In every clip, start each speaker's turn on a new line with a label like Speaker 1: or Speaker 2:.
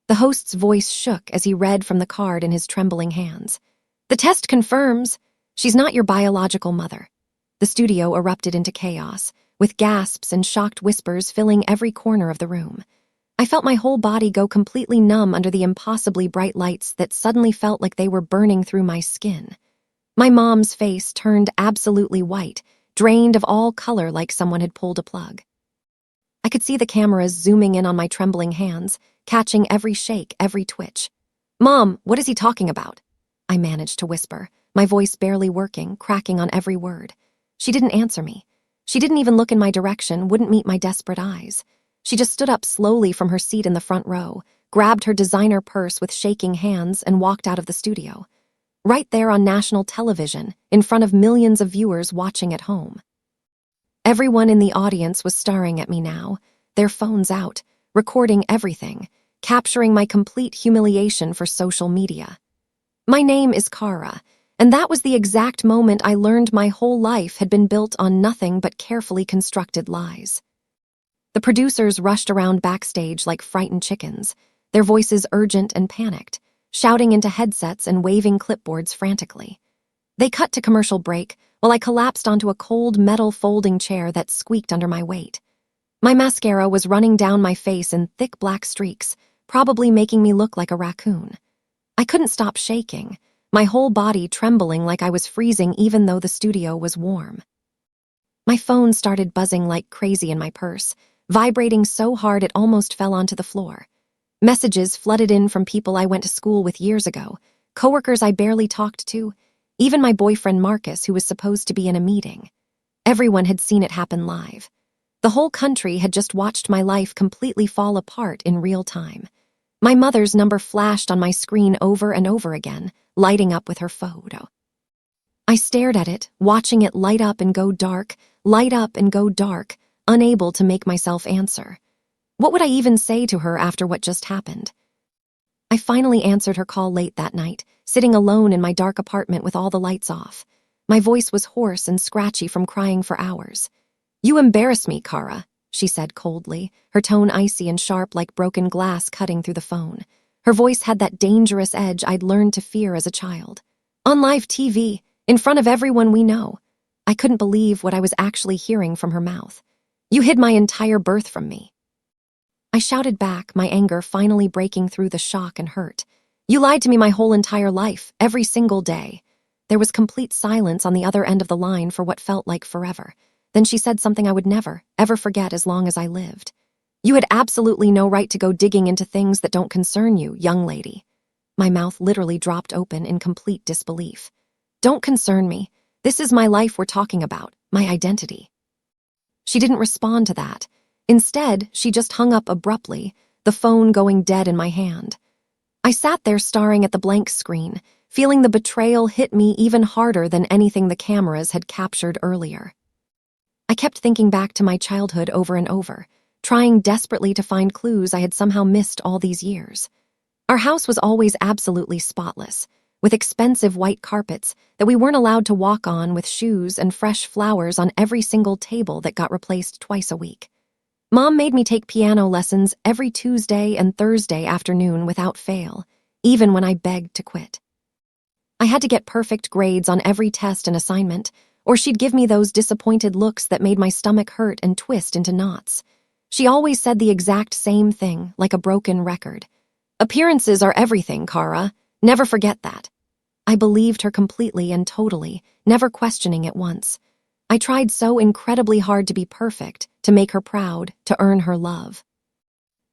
Speaker 1: The host's voice shook as he read from the card in his trembling hands. "The test confirms she's not your biological mother." The studio erupted into chaos, with gasps and shocked whispers filling every corner of the room. I felt my whole body go completely numb under the impossibly bright lights that suddenly felt like they were burning through my skin. My mom's face turned absolutely white, drained of all color like someone had pulled a plug. I could see the cameras zooming in on my trembling hands, catching every shake, every twitch. "Mom, what is he talking about?" I managed to whisper, my voice barely working, cracking on every word. She didn't answer me. She didn't even look in my direction, wouldn't meet my desperate eyes. She just stood up slowly from her seat in the front row, grabbed her designer purse with shaking hands, and walked out of the studio. Right there on national television, in front of millions of viewers watching at home. Everyone in the audience was staring at me now, their phones out, recording everything, capturing my complete humiliation for social media. My name is Kara, and that was the exact moment I learned my whole life had been built on nothing but carefully constructed lies. The producers rushed around backstage like frightened chickens, their voices urgent and panicked, shouting into headsets and waving clipboards frantically. They cut to commercial break while I collapsed onto a cold metal folding chair that squeaked under my weight. My mascara was running down my face in thick black streaks, probably making me look like a raccoon. I couldn't stop shaking, my whole body trembling like I was freezing even though the studio was warm. My phone started buzzing like crazy in my purse, vibrating so hard it almost fell onto the floor. Messages flooded in from people I went to school with years ago, coworkers I barely talked to, even my boyfriend Marcus, who was supposed to be in a meeting. Everyone had seen it happen live. The whole country had just watched my life completely fall apart in real time. My mother's number flashed on my screen over and over again, lighting up with her photo. I stared at it, watching it light up and go dark, unable to make myself answer. What would I even say to her after what just happened? I finally answered her call late that night, sitting alone in my dark apartment with all the lights off. My voice was hoarse and scratchy from crying for hours. "You embarrass me, Kara," she said coldly, her tone icy and sharp like broken glass cutting through the phone. Her voice had that dangerous edge I'd learned to fear as a child. On live TV, in front of everyone we know. I couldn't believe what I was actually hearing from her mouth. "You hid my entire birth from me." I shouted back, my anger finally breaking through the shock and hurt. "You lied to me my whole entire life, every single day." There was complete silence on the other end of the line for what felt like forever. Then she said something I would never, ever forget as long as I lived. "You had absolutely no right to go digging into things that don't concern you, young lady." My mouth literally dropped open in complete disbelief. "Don't concern me. This is my life we're talking about, my identity." She didn't respond to that. Instead, she just hung up abruptly, the phone going dead in my hand. I sat there staring at the blank screen, feeling the betrayal hit me even harder than anything the cameras had captured earlier. I kept thinking back to my childhood over and over, trying desperately to find clues I had somehow missed all these years. Our house was always absolutely spotless, with expensive white carpets that we weren't allowed to walk on, with shoes and fresh flowers on every single table that got replaced twice a week. Mom made me take piano lessons every Tuesday and Thursday afternoon without fail, even when I begged to quit. I had to get perfect grades on every test and assignment, or she'd give me those disappointed looks that made my stomach hurt and twist into knots. She always said the exact same thing, like a broken record. "Appearances are everything, Kara. Never forget that." I believed her completely and totally, never questioning it once. I tried so incredibly hard to be perfect, to make her proud, to earn her love.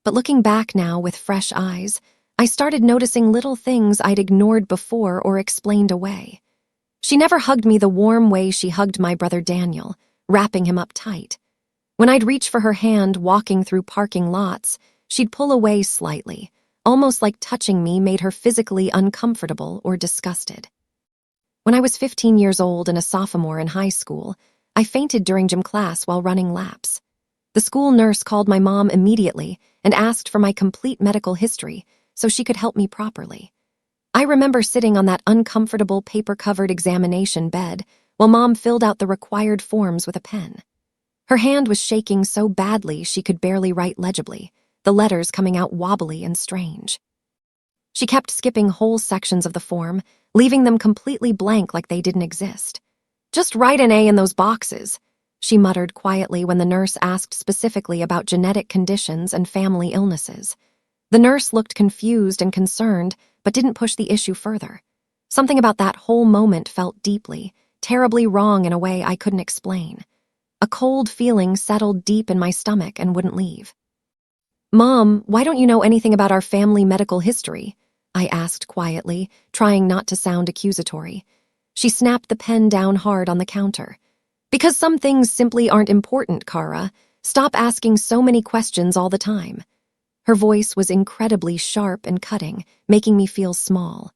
Speaker 1: But looking back now with fresh eyes, I started noticing little things I'd ignored before or explained away. She never hugged me the warm way she hugged my brother Daniel, wrapping him up tight. When I'd reach for her hand walking through parking lots, she'd pull away slightly, almost like touching me made her physically uncomfortable or disgusted. When I was 15 years old and a sophomore in high school, I fainted during gym class while running laps. The school nurse called my mom immediately and asked for my complete medical history so she could help me properly. I remember sitting on that uncomfortable paper-covered examination bed while Mom filled out the required forms with a pen. Her hand was shaking so badly she could barely write legibly, the letters coming out wobbly and strange. She kept skipping whole sections of the form, leaving them completely blank like they didn't exist. "Just write an A in those boxes," she muttered quietly when the nurse asked specifically about genetic conditions and family illnesses. The nurse looked confused and concerned, but didn't push the issue further. Something about that whole moment felt deeply, terribly wrong in a way I couldn't explain. A cold feeling settled deep in my stomach and wouldn't leave. "Mom, why don't you know anything about our family medical history?" I asked quietly, trying not to sound accusatory. She snapped the pen down hard on the counter. "Because some things simply aren't important, Kara. Stop asking so many questions all the time." Her voice was incredibly sharp and cutting, making me feel small.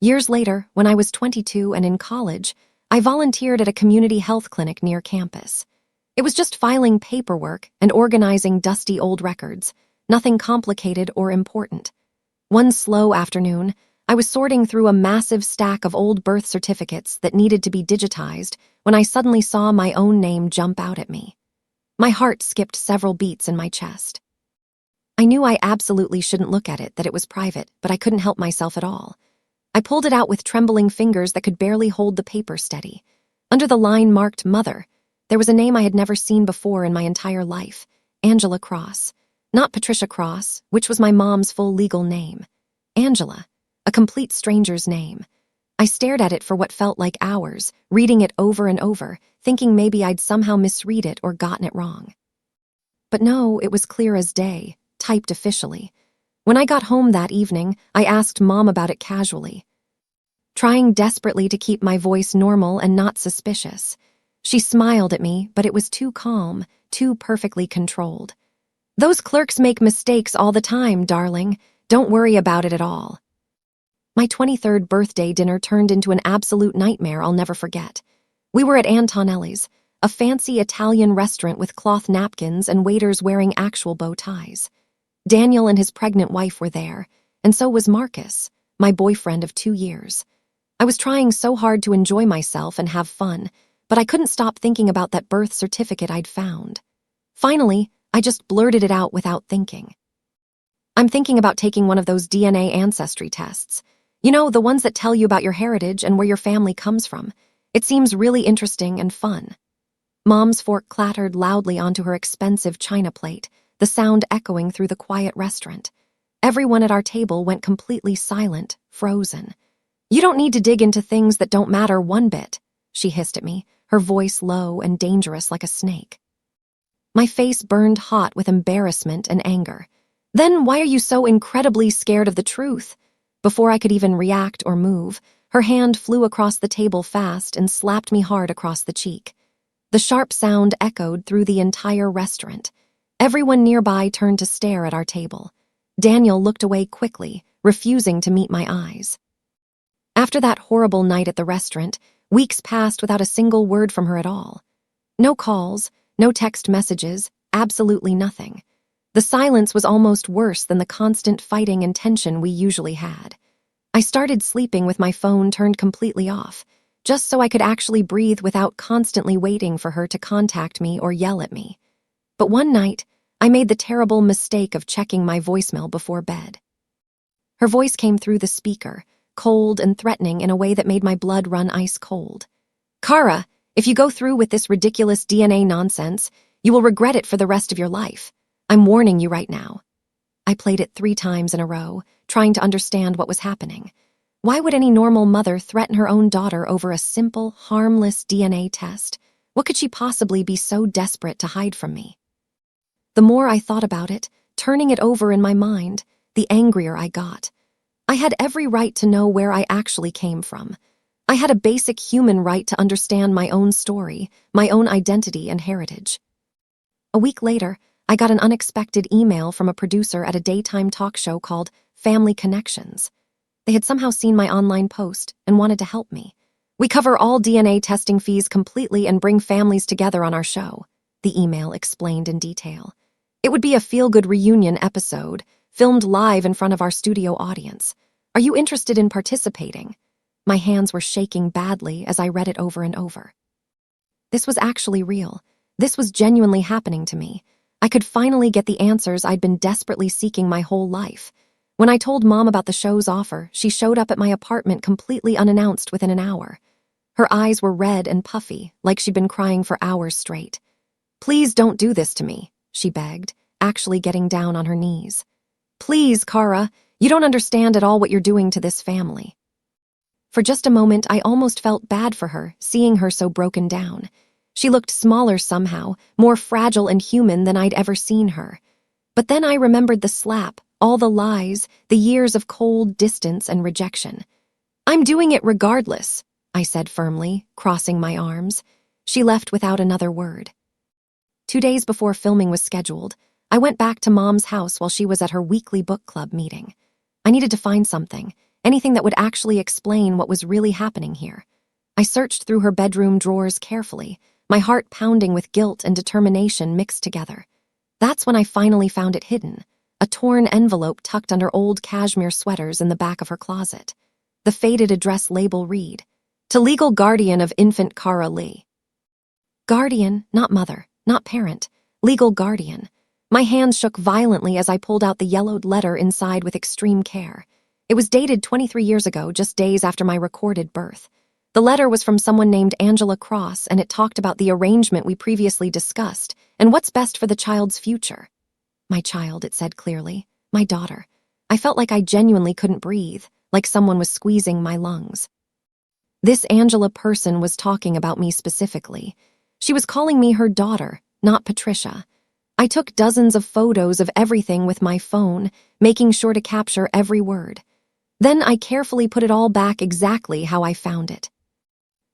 Speaker 1: Years later, when I was 22 and in college, I volunteered at a community health clinic near campus. It was just filing paperwork and organizing dusty old records, nothing complicated or important. One slow afternoon, I was sorting through a massive stack of old birth certificates that needed to be digitized when I suddenly saw my own name jump out at me. My heart skipped several beats in my chest. I knew I absolutely shouldn't look at it, that it was private, but I couldn't help myself at all. I pulled it out with trembling fingers that could barely hold the paper steady. Under the line marked Mother, there was a name I had never seen before in my entire life: Angela Cross. Not Patricia Cross, which was my mom's full legal name. Angela, a complete stranger's name. I stared at it for what felt like hours, reading it over and over, thinking maybe I'd somehow misread it or gotten it wrong. But no, it was clear as day, typed officially. When I got home that evening, I asked Mom about it casually, trying desperately to keep my voice normal and not suspicious. She smiled at me, but it was too calm, too perfectly controlled. "Those clerks make mistakes all the time, darling. Don't worry about it at all." My 23rd birthday dinner turned into an absolute nightmare I'll never forget. We were at Antonelli's, a fancy Italian restaurant with cloth napkins and waiters wearing actual bow ties. Daniel and his pregnant wife were there, and so was Marcus, my boyfriend of 2 years. I was trying so hard to enjoy myself and have fun, but I couldn't stop thinking about that birth certificate I'd found. Finally, I just blurted it out without thinking. "I'm thinking about taking one of those DNA ancestry tests. You know, the ones that tell you about your heritage and where your family comes from. It seems really interesting and fun." Mom's fork clattered loudly onto her expensive china plate, the sound echoing through the quiet restaurant. Everyone at our table went completely silent, frozen. "You don't need to dig into things that don't matter one bit," she hissed at me, her voice low and dangerous like a snake. My face burned hot with embarrassment and anger. "Then why are you so incredibly scared of the truth?" Before I could even react or move, her hand flew across the table fast and slapped me hard across the cheek. The sharp sound echoed through the entire restaurant. Everyone nearby turned to stare at our table. Daniel looked away quickly, refusing to meet my eyes. After that horrible night at the restaurant, weeks passed without a single word from her at all. No calls, no text messages, absolutely nothing. The silence was almost worse than the constant fighting and tension we usually had. I started sleeping with my phone turned completely off, just so I could actually breathe without constantly waiting for her to contact me or yell at me. But one night, I made the terrible mistake of checking my voicemail before bed. Her voice came through the speaker, cold and threatening in a way that made my blood run ice cold. "Kara, if you go through with this ridiculous DNA nonsense, you will regret it for the rest of your life. I'm warning you right now." I played it 3 times in a row, trying to understand what was happening. Why would any normal mother threaten her own daughter over a simple, harmless DNA test? What could she possibly be so desperate to hide from me? The more I thought about it, turning it over in my mind, the angrier I got. I had every right to know where I actually came from. I had a basic human right to understand my own story, my own identity and heritage. A week later, I got an unexpected email from a producer at a daytime talk show called Family Connections. They had somehow seen my online post and wanted to help me. "We cover all DNA testing fees completely and bring families together on our show," the email explained in detail. "It would be a feel-good reunion episode, filmed live in front of our studio audience. Are you interested in participating?" My hands were shaking badly as I read it over and over. This was actually real. This was genuinely happening to me. I could finally get the answers I'd been desperately seeking my whole life. When I told Mom about the show's offer, she showed up at my apartment completely unannounced within an hour. Her eyes were red and puffy, like she'd been crying for hours straight. "Please don't do this to me," she begged, actually getting down on her knees. "Please, Kara, you don't understand at all what you're doing to this family." For just a moment, I almost felt bad for her, seeing her so broken down. She looked smaller somehow, more fragile and human than I'd ever seen her. But then I remembered the slap, all the lies, the years of cold distance and rejection. "I'm doing it regardless," I said firmly, crossing my arms. She left without another word. 2 days before filming was scheduled, I went back to Mom's house while she was at her weekly book club meeting. I needed to find something, anything that would actually explain what was really happening here. I searched through her bedroom drawers carefully, my heart pounding with guilt and determination mixed together. That's when I finally found it hidden, a torn envelope tucked under old cashmere sweaters in the back of her closet. The faded address label read, "To legal guardian of infant Kara Lee." Guardian, not mother, not parent, legal guardian. My hands shook violently as I pulled out the yellowed letter inside with extreme care. It was dated 23 years ago, just days after my recorded birth. The letter was from someone named Angela Cross, and it talked about the arrangement we previously discussed and what's best for the child's future. My child, it said clearly. My daughter. I felt like I genuinely couldn't breathe, like someone was squeezing my lungs. This Angela person was talking about me specifically. She was calling me her daughter, not Patricia. I took dozens of photos of everything with my phone, making sure to capture every word. Then I carefully put it all back exactly how I found it.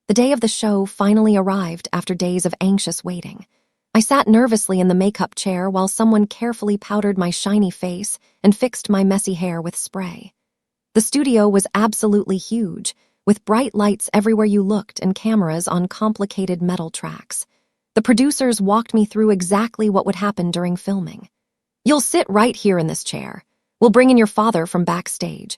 Speaker 1: The day of the show finally arrived after days of anxious waiting. I sat nervously in the makeup chair while someone carefully powdered my shiny face and fixed my messy hair with spray. The studio was absolutely huge, with bright lights everywhere you looked and cameras on complicated metal tracks. The producers walked me through exactly what would happen during filming. "You'll sit right here in this chair. We'll bring in your father from backstage.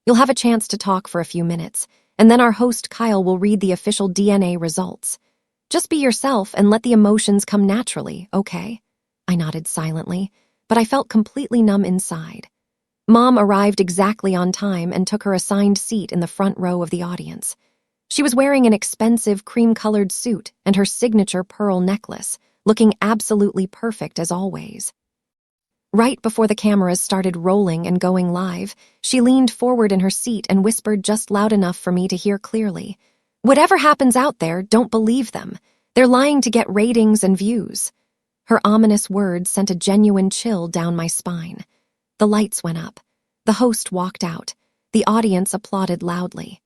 Speaker 1: You'll have a chance to talk for a few minutes, and then our host Kyle will read the official DNA results. Just be yourself and let the emotions come naturally, okay?" I nodded silently, but I felt completely numb inside. Mom arrived exactly on time and took her assigned seat in the front row of the audience. She was wearing an expensive cream-colored suit and her signature pearl necklace, looking absolutely perfect as always. Right before the cameras started rolling and going live, she leaned forward in her seat and whispered just loud enough for me to hear clearly, "Whatever happens out there, don't believe them. They're lying to get ratings and views." Her ominous words sent a genuine chill down my spine. The lights went up. The host walked out. The audience applauded loudly.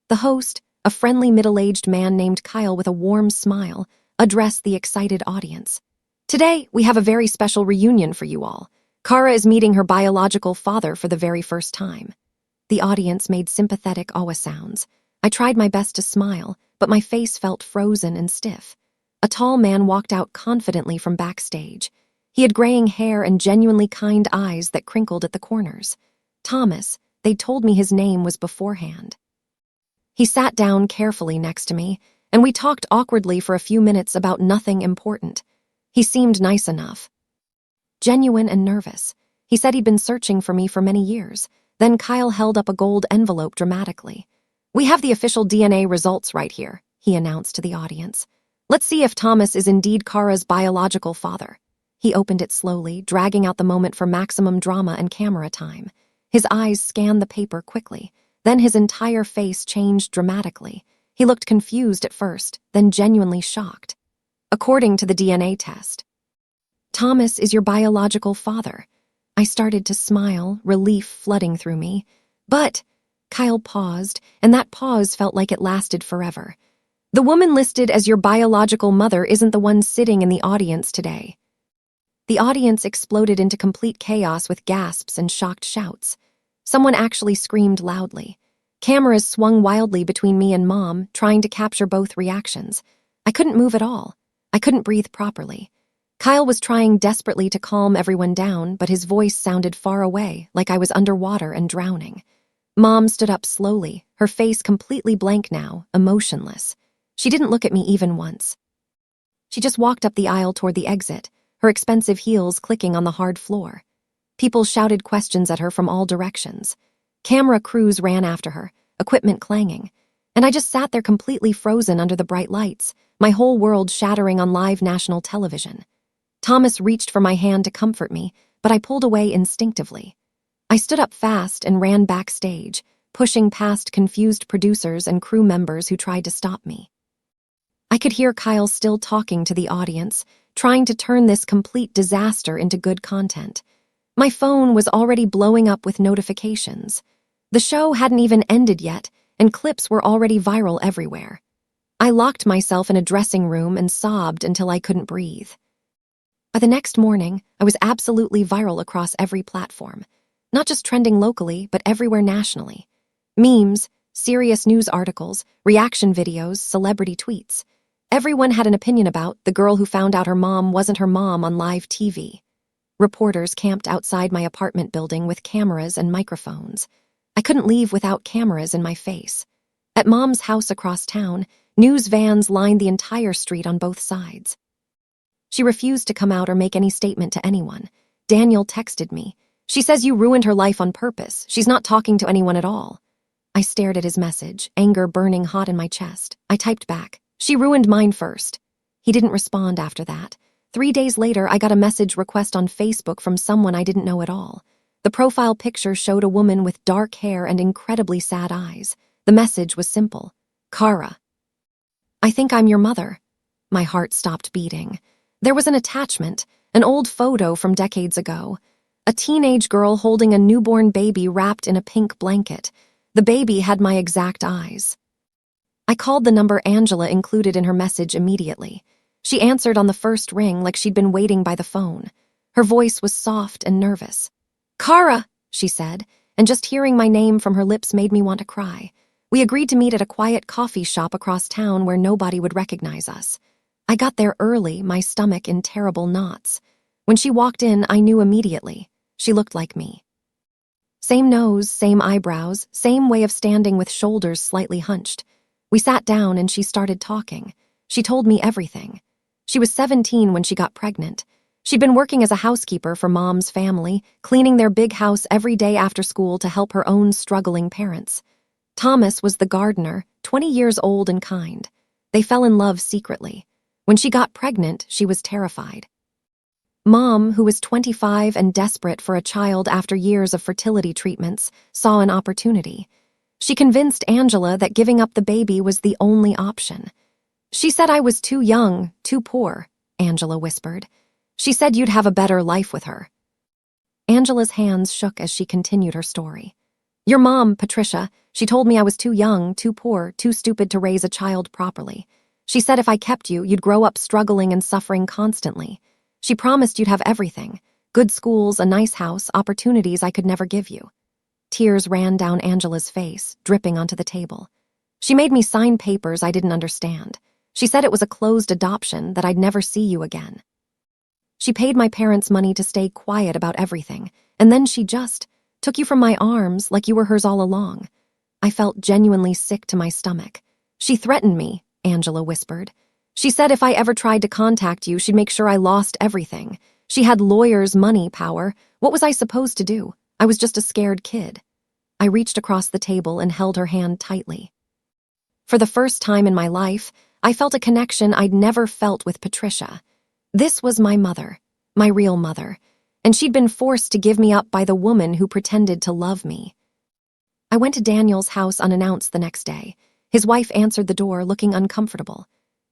Speaker 1: The host, a friendly middle-aged man named Kyle with a warm smile, addressed the excited audience. "Today, we have a very special reunion for you all. Kara is meeting her biological father for the very first time." The audience made sympathetic awe sounds. I tried my best to smile, but my face felt frozen and stiff. A tall man walked out confidently from backstage. He had graying hair and genuinely kind eyes that crinkled at the corners. Thomas, they'd told me his name was beforehand. He sat down carefully next to me, and we talked awkwardly for a few minutes about nothing important. He seemed nice enough. Genuine and nervous. He said he'd been searching for me for many years. Then Kyle held up a gold envelope dramatically. "We have the official DNA results right here," he announced to the audience. "Let's see if Thomas is indeed Kara's biological father." He opened it slowly, dragging out the moment for maximum drama and camera time. His eyes scanned the paper quickly. Then his entire face changed dramatically. He looked confused at first, then genuinely shocked. "According to the DNA test, Thomas is your biological father." I started to smile, relief flooding through me. "But," Kyle paused, and that pause felt like it lasted forever. "The woman listed as your biological mother isn't the one sitting in the audience today." The audience exploded into complete chaos with gasps and shocked shouts. Someone actually screamed loudly. Cameras swung wildly between me and Mom, trying to capture both reactions. I couldn't move at all. I couldn't breathe properly. Kyle was trying desperately to calm everyone down, but his voice sounded far away, like I was underwater and drowning. Mom stood up slowly, her face completely blank now, emotionless. She didn't look at me even once. She just walked up the aisle toward the exit, her expensive heels clicking on the hard floor. People shouted questions at her from all directions. Camera crews ran after her, equipment clanging, and I just sat there completely frozen under the bright lights, my whole world shattering on live national television. Thomas reached for my hand to comfort me, but I pulled away instinctively. I stood up fast and ran backstage, pushing past confused producers and crew members who tried to stop me. I could hear Kyle still talking to the audience, trying to turn this complete disaster into good content. My phone was already blowing up with notifications. The show hadn't even ended yet, and clips were already viral everywhere. I locked myself in a dressing room and sobbed until I couldn't breathe. By the next morning, I was absolutely viral across every platform. Not just trending locally, but everywhere nationally. Memes, serious news articles, reaction videos, celebrity tweets. Everyone had an opinion about the girl who found out her mom wasn't her mom on live TV. Reporters camped outside my apartment building with cameras and microphones. I couldn't leave without cameras in my face. At Mom's house across town, news vans lined the entire street on both sides. She refused to come out or make any statement to anyone. Daniel texted me. "She says you ruined her life on purpose. She's not talking to anyone at all." I stared at his message, anger burning hot in my chest. I typed back, "She ruined mine first." He didn't respond after that. 3 days later, I got a message request on Facebook from someone I didn't know at all. The profile picture showed a woman with dark hair and incredibly sad eyes. The message was simple. "Kara, I think I'm your mother." My heart stopped beating. There was an attachment, an old photo from decades ago. A teenage girl holding a newborn baby wrapped in a pink blanket. The baby had my exact eyes. I called the number Angela included in her message immediately. She answered on the first ring like she'd been waiting by the phone. Her voice was soft and nervous. "Kara," she said, and just hearing my name from her lips made me want to cry. We agreed to meet at a quiet coffee shop across town where nobody would recognize us. I got there early, my stomach in terrible knots. When she walked in, I knew immediately. She looked like me. Same nose, same eyebrows, same way of standing with shoulders slightly hunched. We sat down and she started talking. She told me everything. She was 17 when she got pregnant. She'd been working as a housekeeper for Mom's family, cleaning their big house every day after school to help her own struggling parents. Thomas was the gardener, 20 years old and kind. They fell in love secretly. When she got pregnant, she was terrified. Mom, who was 25 and desperate for a child after years of fertility treatments, saw an opportunity. She convinced Angela that giving up the baby was the only option. "She said I was too young, too poor," Angela whispered. "She said you'd have a better life with her." Angela's hands shook as she continued her story. "Your mom, Patricia, she told me I was too young, too poor, too stupid to raise a child properly. She said if I kept you, you'd grow up struggling and suffering constantly. She promised you'd have everything, good schools, a nice house, opportunities I could never give you." Tears ran down Angela's face, dripping onto the table. "She made me sign papers I didn't understand. She said it was a closed adoption, that I'd never see you again. She paid my parents money to stay quiet about everything, and then she just took you from my arms like you were hers all along." I felt genuinely sick to my stomach. "She threatened me," Angela whispered. "She said if I ever tried to contact you, she'd make sure I lost everything. She had lawyers, money, power. What was I supposed to do? I was just a scared kid." I reached across the table and held her hand tightly. For the first time in my life, I felt a connection I'd never felt with Patricia. This was my mother, my real mother, and she'd been forced to give me up by the woman who pretended to love me. I went to Daniel's house unannounced the next day. His wife answered the door, looking uncomfortable.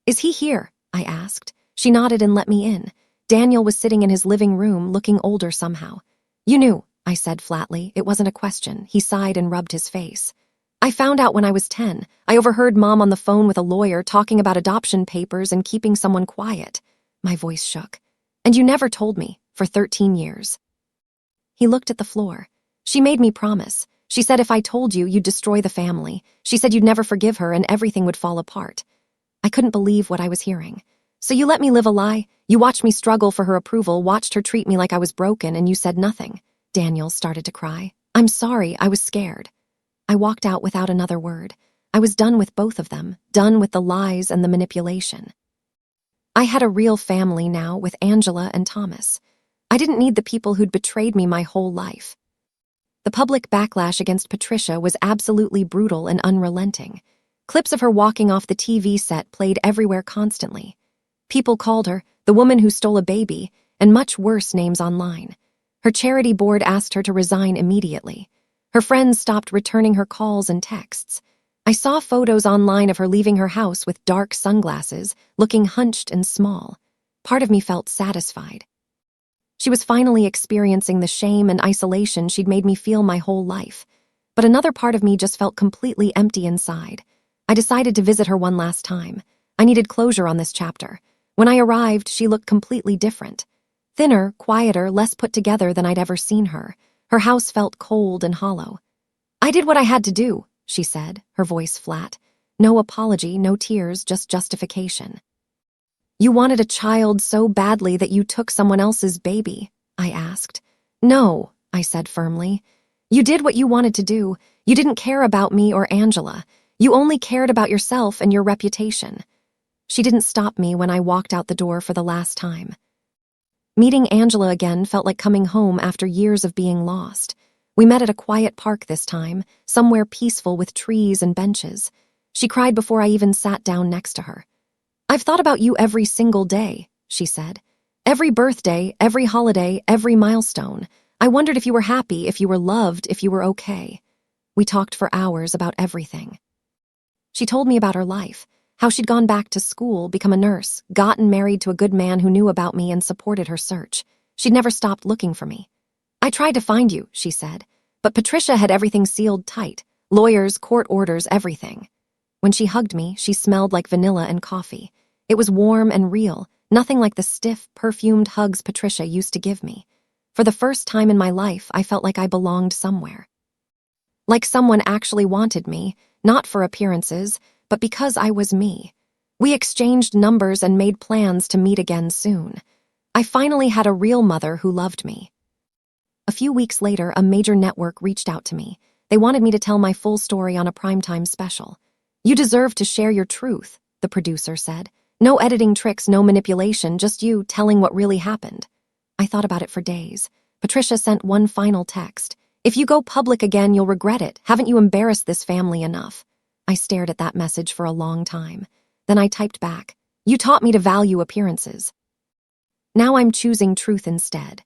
Speaker 1: "Is he here?" I asked. She nodded and let me in. Daniel was sitting in his living room, looking older somehow. "You knew," I said flatly. It wasn't a question. He sighed and rubbed his face. "I found out when I was 10. I overheard Mom on the phone with a lawyer talking about adoption papers and keeping someone quiet." My voice shook. "And you never told me, for 13 years. He looked at the floor. "She made me promise. She said if I told you, you'd destroy the family. She said you'd never forgive her and everything would fall apart." I couldn't believe what I was hearing. "So you let me live a lie? You watched me struggle for her approval, watched her treat me like I was broken, and you said nothing." Daniel started to cry. "I'm sorry, I was scared." I walked out without another word. I was done with both of them, done with the lies and the manipulation. I had a real family now with Angela and Thomas. I didn't need the people who'd betrayed me my whole life. The public backlash against Patricia was absolutely brutal and unrelenting. Clips of her walking off the TV set played everywhere constantly. People called her the woman who stole a baby, and much worse names online. Her charity board asked her to resign immediately. Her friends stopped returning her calls and texts. I saw photos online of her leaving her house with dark sunglasses, looking hunched and small. Part of me felt satisfied. She was finally experiencing the shame and isolation she'd made me feel my whole life. But another part of me just felt completely empty inside. I decided to visit her one last time. I needed closure on this chapter. When I arrived, she looked completely different. Thinner, quieter, less put together than I'd ever seen her. Her house felt cold and hollow. "I did what I had to do," she said, her voice flat. No apology, no tears, just justification. "You wanted a child so badly that you took someone else's baby?" I asked. "No," I said firmly. "You did what you wanted to do. You didn't care about me or Angela. You only cared about yourself and your reputation." She didn't stop me when I walked out the door for the last time. Meeting Angela again felt like coming home after years of being lost. We met at a quiet park this time, somewhere peaceful with trees and benches. She cried before I even sat down next to her. "I've thought about you every single day," she said. "Every birthday, every holiday, every milestone. I wondered if you were happy, if you were loved, if you were okay." We talked for hours about everything. She told me about her life, how she'd gone back to school, become a nurse, gotten married to a good man who knew about me and supported her search. She'd never stopped looking for me. "I tried to find you," she said, "but Patricia had everything sealed tight. Lawyers, court orders, everything." When she hugged me, she smelled like vanilla and coffee. It was warm and real, nothing like the stiff, perfumed hugs Patricia used to give me. For the first time in my life, I felt like I belonged somewhere. Like someone actually wanted me, not for appearances, but because I was me. We exchanged numbers and made plans to meet again soon. I finally had a real mother who loved me. A few weeks later, a major network reached out to me. They wanted me to tell my full story on a primetime special. "You deserve to share your truth," the producer said. "No editing tricks, no manipulation, just you telling what really happened." I thought about it for days. Patricia sent one final text. "If you go public again, you'll regret it. Haven't you embarrassed this family enough?" I stared at that message for a long time. Then I typed back, "You taught me to value appearances. Now I'm choosing truth instead."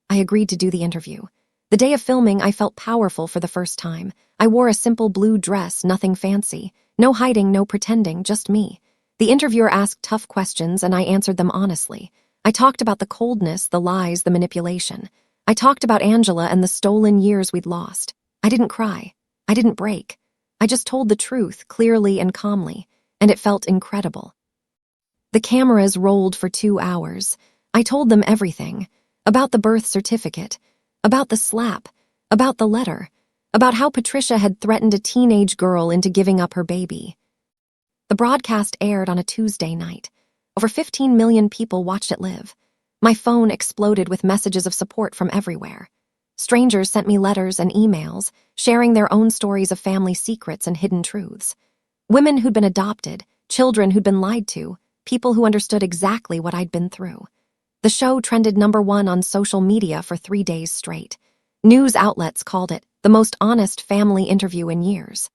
Speaker 1: I agreed to do the interview. The day of filming, I felt powerful for the first time. I wore a simple blue dress, nothing fancy. No hiding, no pretending, just me. The interviewer asked tough questions, and I answered them honestly. I talked about the coldness, the lies, the manipulation. I talked about Angela and the stolen years we'd lost. I didn't cry. I didn't break. I just told the truth, clearly and calmly, and it felt incredible. The cameras rolled for 2 hours. I told them everything. About the birth certificate. About the slap. About the letter. About how Patricia had threatened a teenage girl into giving up her baby. The broadcast aired on a Tuesday night. Over 15 million people watched it live. My phone exploded with messages of support from everywhere. Strangers sent me letters and emails, sharing their own stories of family secrets and hidden truths. Women who'd been adopted, children who'd been lied to, people who understood exactly what I'd been through. The show trended #1 on social media for 3 days straight. News outlets called it the most honest family interview in years.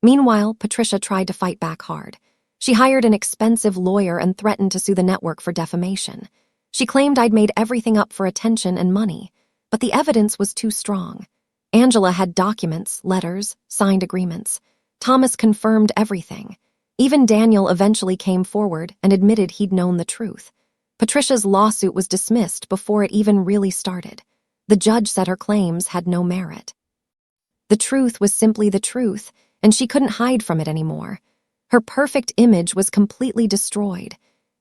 Speaker 1: Meanwhile, Patricia tried to fight back hard. She hired an expensive lawyer and threatened to sue the network for defamation. She claimed I'd made everything up for attention and money, but the evidence was too strong. Angela had documents, letters, signed agreements. Thomas confirmed everything. Even Daniel eventually came forward and admitted he'd known the truth. Patricia's lawsuit was dismissed before it even really started. The judge said her claims had no merit. The truth was simply the truth, and she couldn't hide from it anymore. Her perfect image was completely destroyed.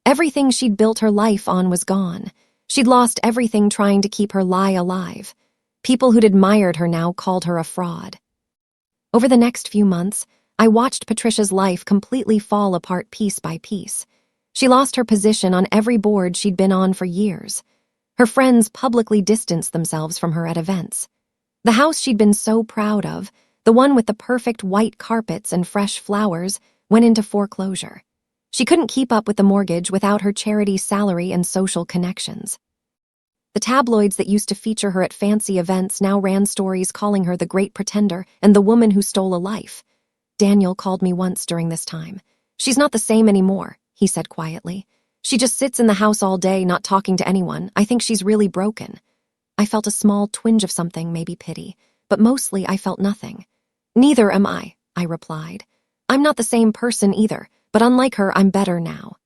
Speaker 1: Everything she'd built her life on was gone. She'd lost everything trying to keep her lie alive. People who'd admired her now called her a fraud. Over the next few months, I watched Patricia's life completely fall apart piece by piece. She lost her position on every board she'd been on for years. Her friends publicly distanced themselves from her at events. The house she'd been so proud of, the one with the perfect white carpets and fresh flowers, went into foreclosure. She couldn't keep up with the mortgage without her charity salary and social connections. The tabloids that used to feature her at fancy events now ran stories calling her the great pretender and the woman who stole a life. Daniel called me once during this time. "She's not the same anymore," he said quietly. "She just sits in the house all day, not talking to anyone. I think she's really broken." I felt a small twinge of something, maybe pity, but mostly I felt nothing. "Neither am I," I replied. "I'm not the same person either, but unlike her, I'm better now."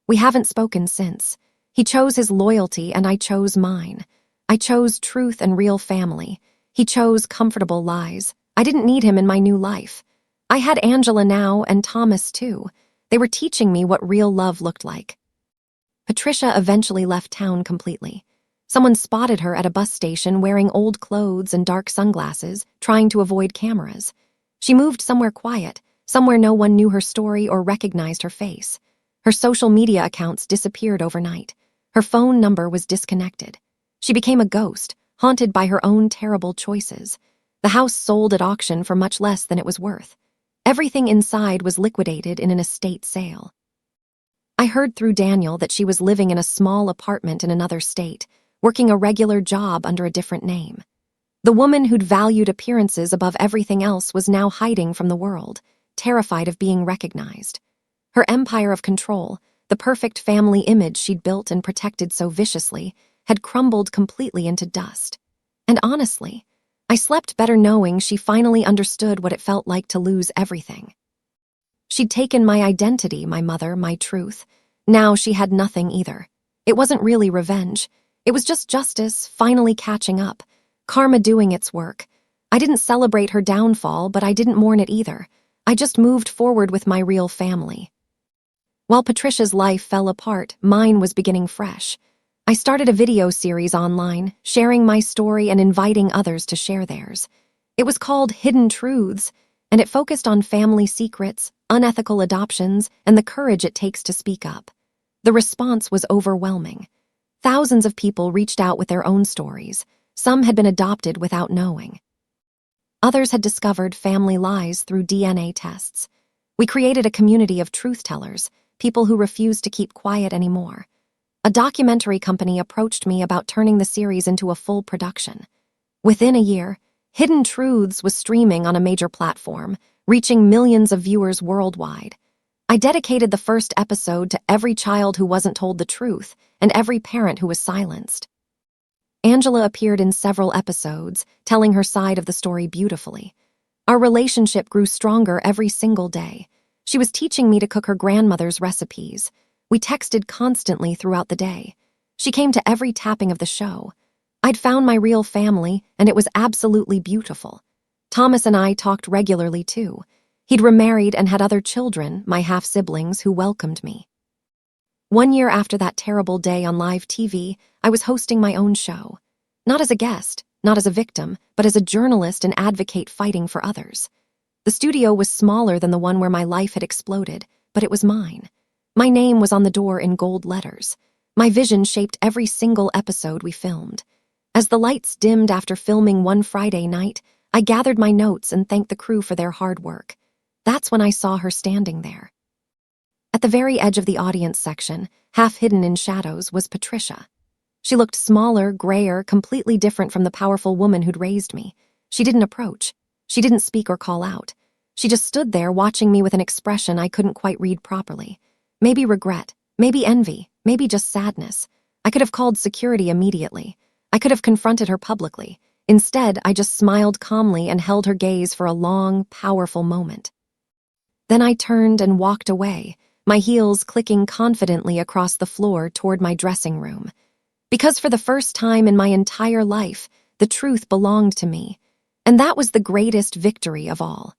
Speaker 1: We haven't spoken since. He chose his loyalty and I chose mine. I chose truth and real family. He chose comfortable lies. I didn't need him in my new life. I had Angela now and Thomas too. They were teaching me what real love looked like. Patricia eventually left town completely. Someone spotted her at a bus station wearing old clothes and dark sunglasses, trying to avoid cameras. She moved somewhere quiet, somewhere no one knew her story or recognized her face. Her social media accounts disappeared overnight. Her phone number was disconnected. She became a ghost, haunted by her own terrible choices. The house sold at auction for much less than it was worth. Everything inside was liquidated in an estate sale. I heard through Daniel that she was living in a small apartment in another state, working a regular job under a different name. The woman who'd valued appearances above everything else was now hiding from the world, terrified of being recognized. Her empire of control, the perfect family image she'd built and protected so viciously, had crumbled completely into dust. And honestly, I slept better knowing she finally understood what it felt like to lose everything. She'd taken my identity, my mother, my truth. Now she had nothing either. It wasn't really revenge. It was just justice finally catching up, karma doing its work. I didn't celebrate her downfall, but I didn't mourn it either. I just moved forward with my real family. While Patricia's life fell apart, mine was beginning fresh. I started a video series online, sharing my story and inviting others to share theirs. It was called Hidden Truths, and it focused on family secrets, unethical adoptions, and the courage it takes to speak up. The response was overwhelming. Thousands of people reached out with their own stories. Some had been adopted without knowing. Others had discovered family lies through DNA tests. We created a community of truth-tellers, people who refused to keep quiet anymore. A documentary company approached me about turning the series into a full production. Within a year, Hidden Truths was streaming on a major platform, reaching millions of viewers worldwide. I dedicated the first episode to every child who wasn't told the truth and every parent who was silenced. Angela appeared in several episodes, telling her side of the story beautifully. Our relationship grew stronger every single day. She was teaching me to cook her grandmother's recipes. We texted constantly throughout the day. She came to every tapping of the show. I'd found my real family, and it was absolutely beautiful. Thomas and I talked regularly, too. He'd remarried and had other children, my half-siblings, who welcomed me. 1 year after that terrible day on live TV, I was hosting my own show. Not as a guest, not as a victim, but as a journalist and advocate fighting for others. The studio was smaller than the one where my life had exploded, but it was mine. My name was on the door in gold letters. My vision shaped every single episode we filmed. As the lights dimmed after filming one Friday night, I gathered my notes and thanked the crew for their hard work. That's when I saw her standing there. At the very edge of the audience section, half hidden in shadows, was Patricia. She looked smaller, grayer, completely different from the powerful woman who'd raised me. She didn't approach. She didn't speak or call out. She just stood there watching me with an expression I couldn't quite read properly. Maybe regret, maybe envy, maybe just sadness. I could have called security immediately. I could have confronted her publicly. Instead, I just smiled calmly and held her gaze for a long, powerful moment. Then I turned and walked away, my heels clicking confidently across the floor toward my dressing room. Because for the first time in my entire life, the truth belonged to me. And that was the greatest victory of all.